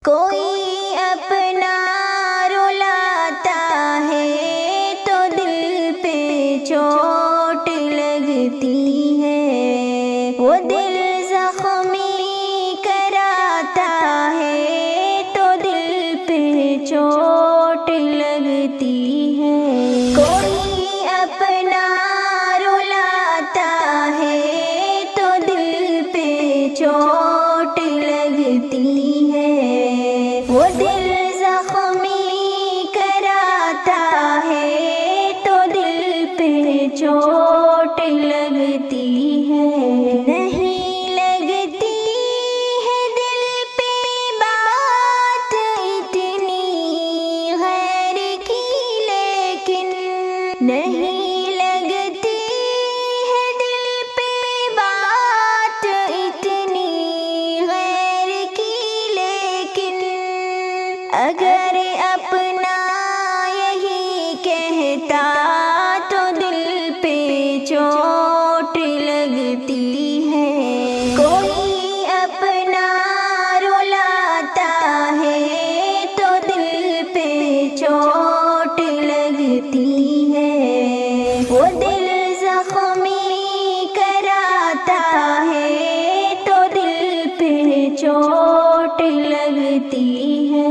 کوئی اپنا رلاتا ہے تو دل پہ چوٹ لگتی ہے، وہ دل زخمی کراتا ہے تو دل پہ چوٹ لگتی ہے۔ کوئی اپنا رلاتا ہے تو دل پہ چوٹ لگتی ہے، وہ دل زخمی کراتا ہے تو دل پہ چوٹ لگتی ہے۔ نہیں لگتی ہے دل پہ بات اتنی غیر کی، لیکن نہیں لگتی ہے دل پہ بات اتنی غیر کی، لیکن اگر اپنا یہی کہتا تو دل پہ چوٹ لگتی ہے۔ کوئی اپنا رلاتا ہے تو دل پہ چوٹ لگتی ہے، وہ دل زخمی کراتا ہے تو دل پہ چوٹ لگتی ہے۔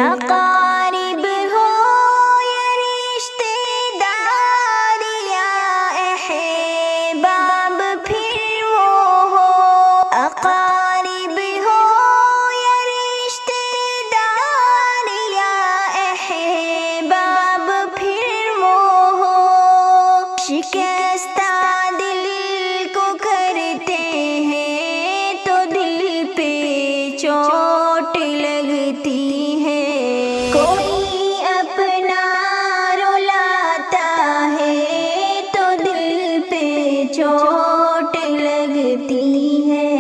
اقارب ہو یا رشتے دار یا احباب پھر وہ ہو، اقارب ہو یا رشتے دار یا احباب پھر وہ ہو، شکستہ دل کو کرتے ہیں تو دل پہ چوٹ لگتی ہے۔ کوئی اپنا رلاتا ہے تو دل پہ چوٹ لگتی ہے،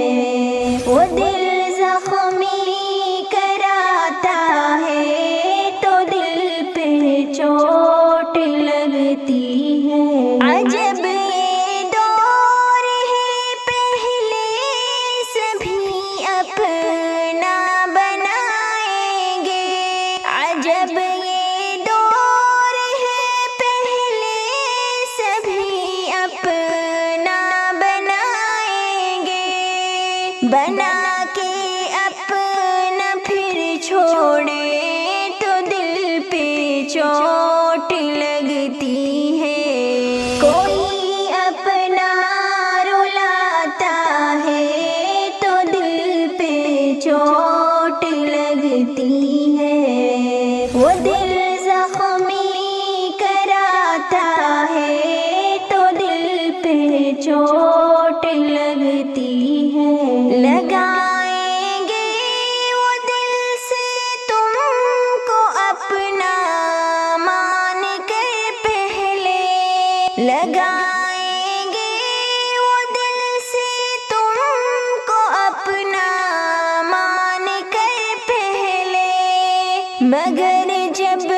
وہ دل زخمی کراتا ہے تو دل پہ چوٹ لگتی ہے۔ عجب یہ دور ہے پہلے سبھی اپنا بنائیں گے، عجب یہ دور ہے پہلے سبھی اپنا بنائیں گے، بنا کے اپنا پھر چھوڑے تو دل پہ چوٹ لگتی ہے۔ کوئی اپنا رلاتا ہے تو دل پہ چوٹ لگتی ہے، وہ دل زخمی کراتا ہے تو دل پہ چوٹ لگتی ہے۔ لگائیں گے وہ دل سے تم کو اپنا مان کر پہلے، لگائیں گے وہ دل سے تم کو اپنا مان کر پہلے، مگر جب